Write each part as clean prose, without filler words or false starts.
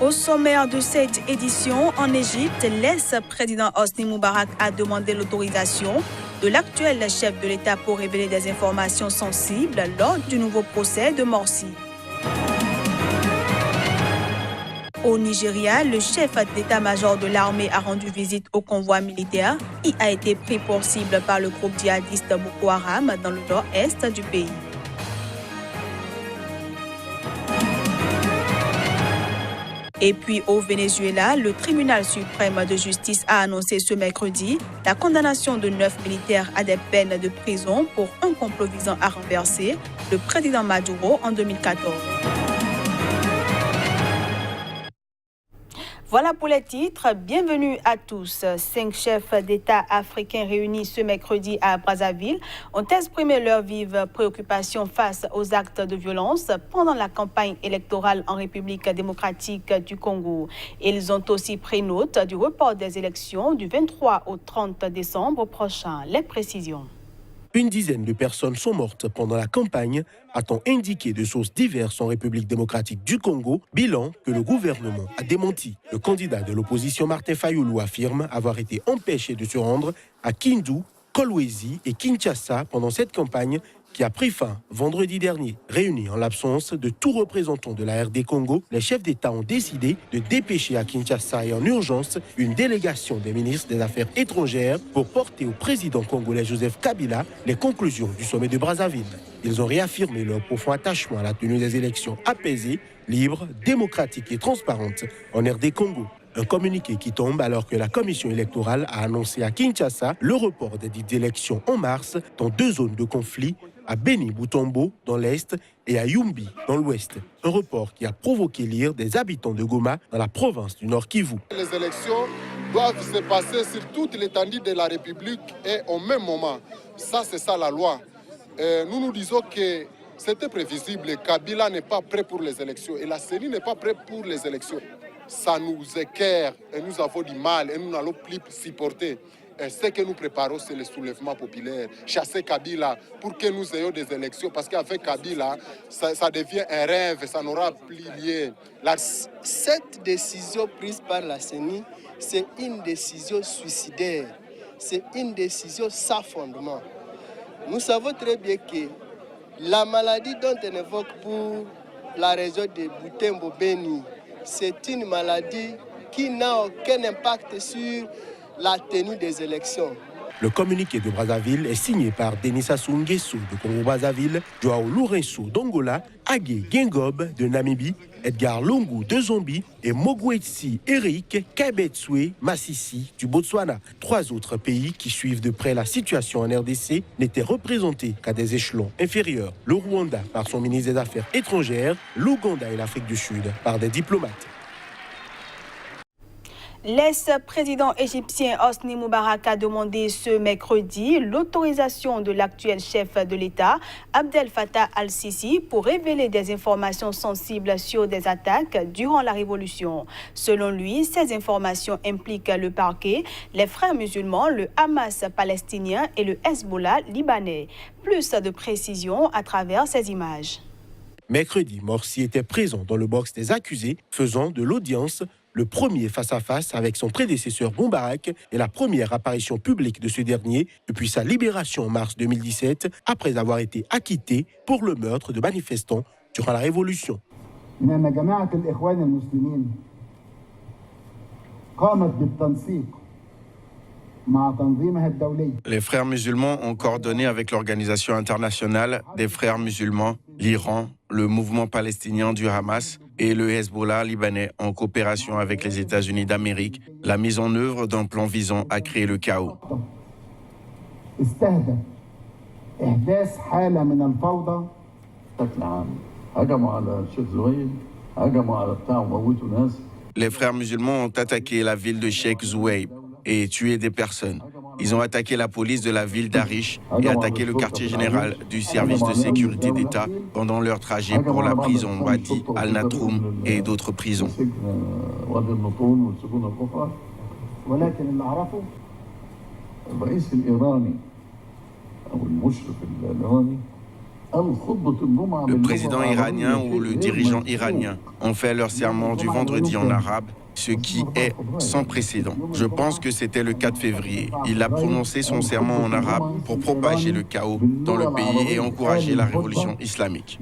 Au sommaire de cette édition, en Égypte, l'ex-président Hosni Moubarak a demandé l'autorisation de l'actuel chef de l'État pour révéler des informations sensibles lors du nouveau procès de Morsi. Au Nigeria, le chef d'état-major de l'armée a rendu visite au convoi militaire qui a été pris pour cible par le groupe djihadiste Boko Haram dans le nord-est du pays. Et puis au Venezuela, le tribunal suprême de justice a annoncé ce mercredi la condamnation de 9 militaires à des peines de prison pour un complot visant à renverser le président Maduro en 2014. Voilà pour les titres. Bienvenue à tous. 5 chefs d'État africains réunis ce mercredi à Brazzaville ont exprimé leur vive préoccupation face aux actes de violence pendant la campagne électorale en République démocratique du Congo. Ils ont aussi pris note du report des élections du 23 au 30 décembre prochain. Les précisions. Une dizaine de personnes sont mortes pendant la campagne, a-t-on indiqué de sources diverses en République démocratique du Congo, bilan que le gouvernement a démenti. Le candidat de l'opposition Martin Fayulu affirme avoir été empêché de se rendre à Kindu, Kolwezi et Kinshasa pendant cette campagne qui a pris fin vendredi dernier. Réunis en l'absence de tout représentant de la RD Congo, les chefs d'État ont décidé de dépêcher à Kinshasa et en urgence une délégation des ministres des Affaires étrangères pour porter au président congolais Joseph Kabila les conclusions du sommet de Brazzaville. Ils ont réaffirmé leur profond attachement à la tenue des élections apaisées, libres, démocratiques et transparentes en RD Congo. Un communiqué qui tombe alors que la commission électorale a annoncé à Kinshasa le report des dites élections en mars dans 2 zones de conflit, à Beni-Boutombo dans l'est et à Yumbi dans l'ouest. Un report qui a provoqué l'ire des habitants de Goma dans la province du Nord Kivu. Les élections doivent se passer sur toute l'étendue de la République et au même moment. Ça, c'est ça la loi. Nous disons que c'était prévisible. Kabila n'est pas prêt pour les élections et la CENI n'est pas prêt pour les élections. Ça nous équerre et nous avons du mal et nous n'allons plus supporter. Et ce que nous préparons, c'est le soulèvement populaire, chasser Kabila pour que nous ayons des élections. Parce qu'avec Kabila, ça devient un rêve, ça n'aura plus lieu. Cette décision prise par la CENI, c'est une décision suicidaire. C'est une décision sans fondement. Nous savons très bien que la maladie dont on évoque pour la région de Butembo-Beni, c'est une maladie qui n'a aucun impact sur la tenue des élections. Le communiqué de Brazzaville est signé par Denis Sassou Nguesso de Congo-Brazzaville, Joao Lourenço d'Angola, Agé Gengob de Namibie, Edgar Lungu de Zambie et Mogwetsi Eric Kabetswe Masisi du Botswana. 3 autres pays qui suivent de près la situation en RDC n'étaient représentés qu'à des échelons inférieurs. Le Rwanda par son ministre des Affaires étrangères, l'Ouganda et l'Afrique du Sud par des diplomates. L'ex-président égyptien Hosni Moubarak a demandé ce mercredi l'autorisation de l'actuel chef de l'État, Abdel Fattah al-Sisi, pour révéler des informations sensibles sur des attaques durant la révolution. Selon lui, ces informations impliquent le parquet, les frères musulmans, le Hamas palestinien et le Hezbollah libanais. Plus de précisions à travers ces images. Mercredi, Morsi était présent dans le box des accusés, faisant de l'audience le premier face-à-face avec son prédécesseur Moubarak et la première apparition publique de ce dernier depuis sa libération en mars 2017, après avoir été acquitté pour le meurtre de manifestants durant la Révolution. Les frères musulmans ont coordonné avec l'organisation internationale des frères musulmans, l'Iran, le mouvement palestinien du Hamas et le Hezbollah libanais en coopération avec les États-Unis d'Amérique, la mise en œuvre d'un plan visant à créer le chaos. Les frères musulmans ont attaqué la ville de Sheikh Zouaib et tué des personnes. Ils ont attaqué la police de la ville d'Arish et attaqué le quartier général du service de sécurité d'État pendant leur trajet pour la prison Wadi al-Natroum et d'autres prisons. Le président iranien ou le dirigeant iranien ont fait leur serment du vendredi en arabe, ce qui est sans précédent. Je pense que c'était le 4 février. Il a prononcé son serment en arabe pour propager le chaos dans le pays et encourager la révolution islamique.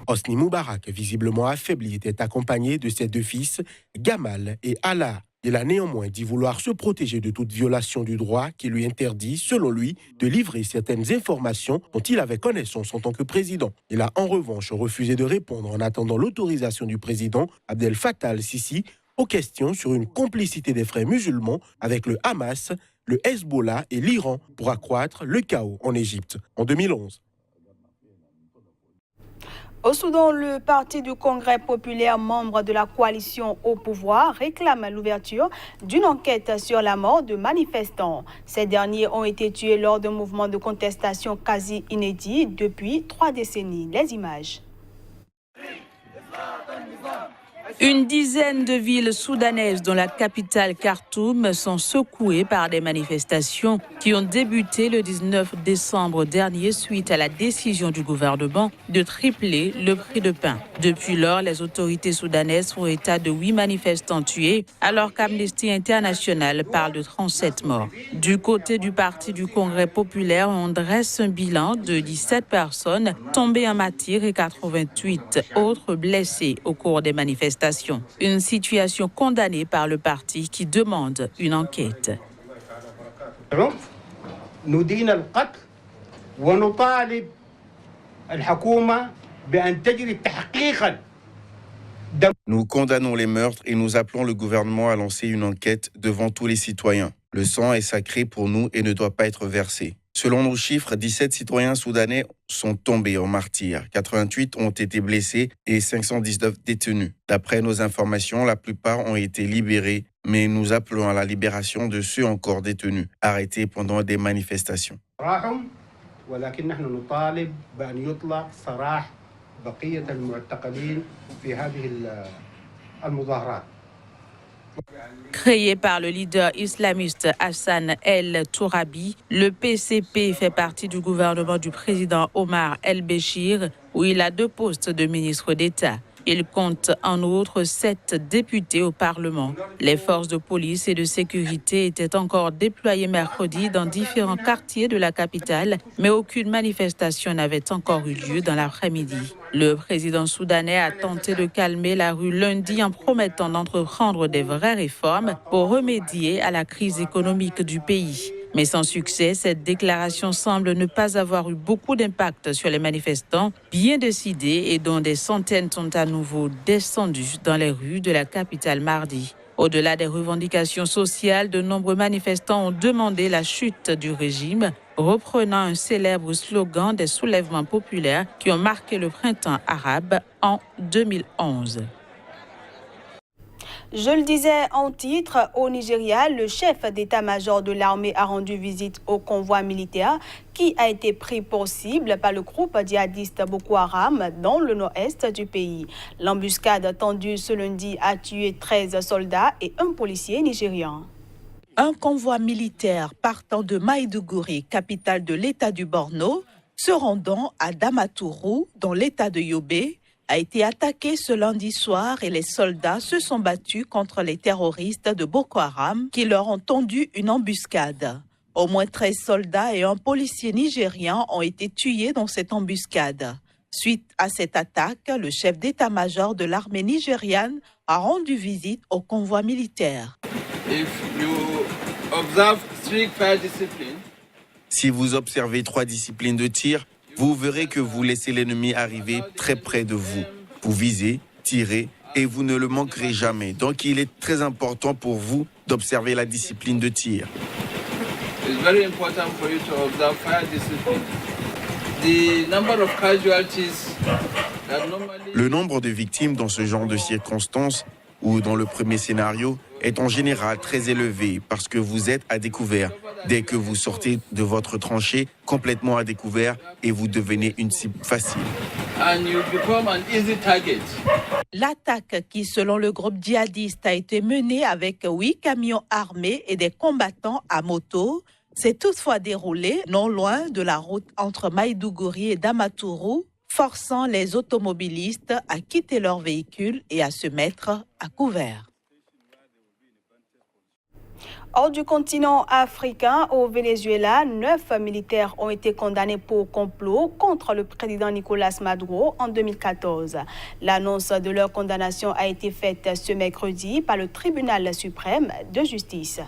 Hosni Moubarak, visiblement affaibli, était accompagné de ses deux fils, Gamal et Allah. Il a néanmoins dit vouloir se protéger de toute violation du droit qui lui interdit, selon lui, de livrer certaines informations dont il avait connaissance en tant que président. Il a en revanche refusé de répondre en attendant l'autorisation du président Abdel Fattah al-Sisi aux questions sur une complicité des frères musulmans avec le Hamas, le Hezbollah et l'Iran pour accroître le chaos en Égypte en 2011. Au Soudan, le Parti du Congrès populaire, membre de la coalition au pouvoir, réclame l'ouverture d'une enquête sur la mort de manifestants. Ces derniers ont été tués lors d'un mouvement de contestation quasi inédit depuis 3 décennies. Les images. Une dizaine de villes soudanaises, dont la capitale Khartoum, sont secouées par des manifestations qui ont débuté le 19 décembre dernier suite à la décision du gouvernement de tripler le prix de pain. Depuis lors, les autorités soudanaises font état de 8 manifestants tués, alors qu'Amnesty International parle de 37 morts. Du côté du Parti du Congrès populaire, on dresse un bilan de 17 personnes tombées en martyrs et 88 autres blessés au cours des manifestations. Une situation condamnée par le parti qui demande une enquête. Nous condamnons les meurtres et nous appelons le gouvernement à lancer une enquête devant tous les citoyens. Le sang est sacré pour nous et ne doit pas être versé. Selon nos chiffres, 17 citoyens soudanais sont tombés en martyrs, 88 ont été blessés et 519 détenus. D'après nos informations, la plupart ont été libérés, mais nous appelons à la libération de ceux encore détenus, arrêtés pendant des manifestations. Créé par le leader islamiste Hassan el-Tourabi, le PCP fait partie du gouvernement du président Omar el-Béchir, où il a 2 postes de ministre d'État. Il compte en outre 7 députés au Parlement. Les forces de police et de sécurité étaient encore déployées mercredi dans différents quartiers de la capitale, mais aucune manifestation n'avait encore eu lieu dans l'après-midi. Le président soudanais a tenté de calmer la rue lundi en promettant d'entreprendre des vraies réformes pour remédier à la crise économique du pays. Mais sans succès, cette déclaration semble ne pas avoir eu beaucoup d'impact sur les manifestants, bien décidés et dont des centaines sont à nouveau descendus dans les rues de la capitale mardi. Au-delà des revendications sociales, de nombreux manifestants ont demandé la chute du régime, reprenant un célèbre slogan des soulèvements populaires qui ont marqué le printemps arabe en 2011. Je le disais en titre, au Nigeria, le chef d'état-major de l'armée a rendu visite au convoi militaire qui a été pris pour cible par le groupe djihadiste Boko Haram dans le nord-est du pays. L'embuscade tendue ce lundi a tué 13 soldats et un policier nigérian. Un convoi militaire partant de Maïdougouri, capitale de l'état du Borno, se rendant à Damaturu, dans l'état de Yobe, a été attaqué ce lundi soir et les soldats se sont battus contre les terroristes de Boko Haram qui leur ont tendu une embuscade. Au moins 13 soldats et un policier nigérian ont été tués dans cette embuscade. Suite à cette attaque, le chef d'état-major de l'armée nigériane a rendu visite au convoi militaire. Si vous observez 3 disciplines de tir, vous verrez que vous laissez l'ennemi arriver très près de vous. Vous visez, tirez et vous ne le manquerez jamais. Donc il est très important pour vous d'observer la discipline de tir. Le nombre de victimes dans ce genre de circonstances ou dans le premier scénario est en général très élevé parce que vous êtes à découvert Dès que vous sortez de votre tranchée, complètement à découvert, et vous devenez une cible facile. And you become an easy target. L'attaque qui, selon le groupe djihadiste, a été menée avec 8 camions armés et des combattants à moto, s'est toutefois déroulée non loin de la route entre Maïdougouri et Damaturu, forçant les automobilistes à quitter leur véhicule et à se mettre à couvert. Hors du continent africain, au Venezuela, 9 militaires ont été condamnés pour complot contre le président Nicolás Maduro en 2014. L'annonce de leur condamnation a été faite ce mercredi par le tribunal suprême de justice.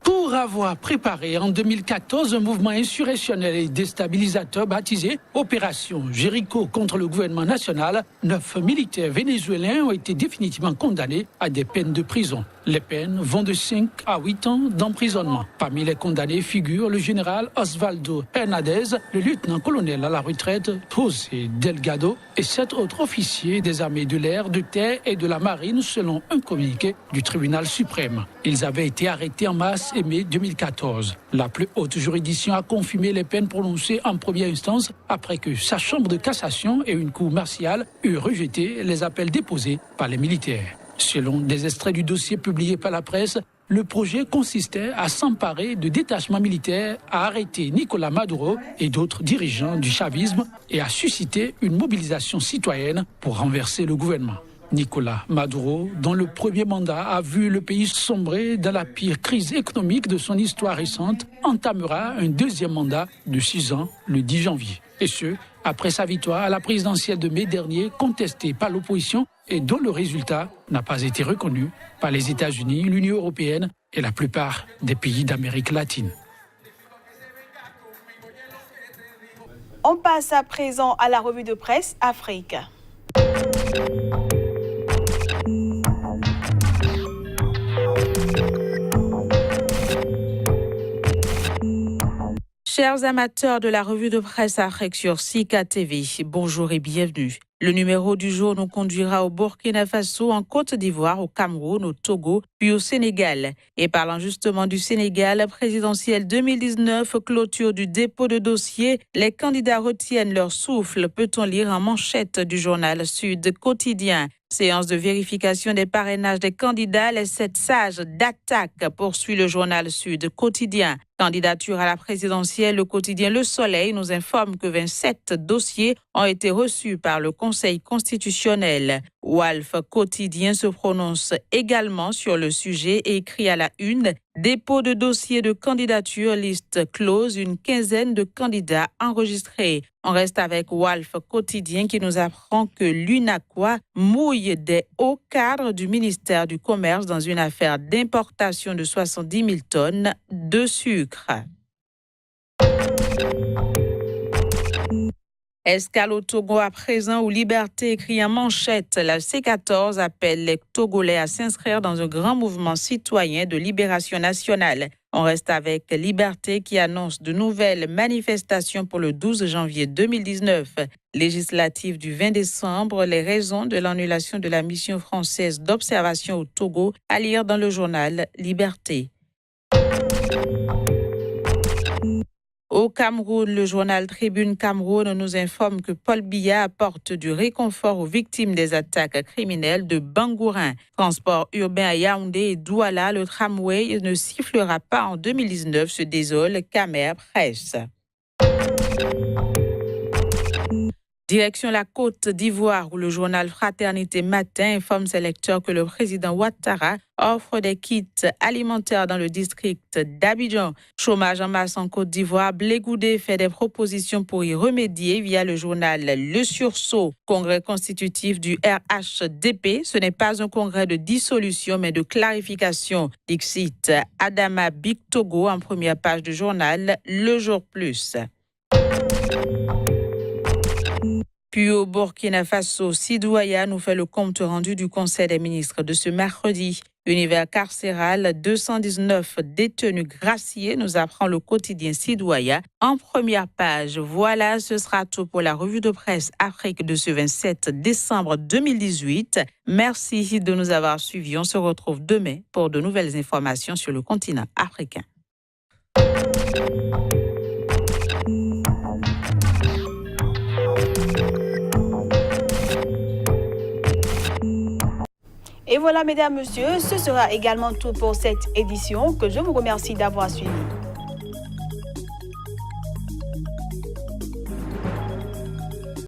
Pour avoir préparé en 2014 un mouvement insurrectionnel et déstabilisateur baptisé Opération Jéricho contre le gouvernement national, 9 militaires vénézuéliens ont été définitivement condamnés à des peines de prison. Les peines vont de 5 à 8 ans d'emprisonnement. Parmi les condamnés figurent le général Osvaldo Hernandez, le lieutenant-colonel à la retraite José Delgado et 7 autres officiers des armées de l'air, de terre et de la marine selon un communiqué du tribunal suprême. Ils avaient été arrêtés en mars et mai 2014. La plus haute juridiction a confirmé les peines prononcées en première instance après que sa chambre de cassation et une cour martiale eurent rejeté les appels déposés par les militaires. Selon des extraits du dossier publié par la presse, le projet consistait à s'emparer de détachements militaires, à arrêter Nicolás Maduro et d'autres dirigeants du chavisme et à susciter une mobilisation citoyenne pour renverser le gouvernement. Nicolás Maduro, dont le premier mandat a vu le pays sombrer dans la pire crise économique de son histoire récente, entamera un deuxième mandat de 6 ans le 10 janvier. Et ce, après sa victoire à la présidentielle de mai dernier, contestée par l'opposition et dont le résultat n'a pas été reconnu par les États-Unis, l'Union européenne et la plupart des pays d'Amérique latine. On passe à présent à la revue de presse Afrique. Chers amateurs de la revue de presse Afrique sur Sika TV, bonjour et bienvenue. Le numéro du jour nous conduira au Burkina Faso, en Côte d'Ivoire, au Cameroun, au Togo, puis au Sénégal. Et parlant justement du Sénégal, présidentielle 2019, clôture du dépôt de dossier, les candidats retiennent leur souffle, peut-on lire en manchette du journal Sud Quotidien. Séance de vérification des parrainages des candidats, les 7 sages d'attaque, poursuit le journal Sud Quotidien. Candidature à la présidentielle, le quotidien Le Soleil nous informe que 27 dossiers ont été reçus par le Conseil constitutionnel. Walf Quotidien se prononce également sur le sujet et écrit à la une « Dépôt de dossier de candidature, liste close, une quinzaine de candidats enregistrés ». On reste avec Walf Quotidien qui nous apprend que l'UNACOIS mouille des hauts cadres du ministère du Commerce dans une affaire d'importation de 70 000 tonnes de sucre. Escale au Togo à présent où Liberté écrit en manchette. La C14 appelle les Togolais à s'inscrire dans un grand mouvement citoyen de libération nationale. On reste avec Liberté qui annonce de nouvelles manifestations pour le 12 janvier 2019. Législative du 20 décembre, les raisons de l'annulation de la mission française d'observation au Togo à lire dans le journal Liberté. Au Cameroun, le journal Tribune Cameroun nous informe que Paul Biya apporte du réconfort aux victimes des attaques criminelles de Bangourin. Transport urbain à Yaoundé et Douala, le tramway ne sifflera pas en 2019, se désole Camer Presse. Direction la Côte d'Ivoire où le journal Fraternité Matin informe ses lecteurs que le président Ouattara offre des kits alimentaires dans le district d'Abidjan. Chômage en masse en Côte d'Ivoire, Blé Goudé fait des propositions pour y remédier via le journal Le Sursaut. Congrès constitutif du RHDP, ce n'est pas un congrès de dissolution mais de clarification. Dixit Adama Big Togo en première page du journal Le Jour Plus. Puis au Burkina Faso, Sidouaya nous fait le compte rendu du Conseil des ministres de ce mercredi. Univers carcéral, 219 détenus graciés, nous apprend le quotidien Sidouaya en première page. Voilà, ce sera tout pour la revue de presse Afrique de ce 27 décembre 2018. Merci de nous avoir suivis. On se retrouve demain pour de nouvelles informations sur le continent africain. Et voilà, mesdames, messieurs, ce sera également tout pour cette édition que je vous remercie d'avoir suivi.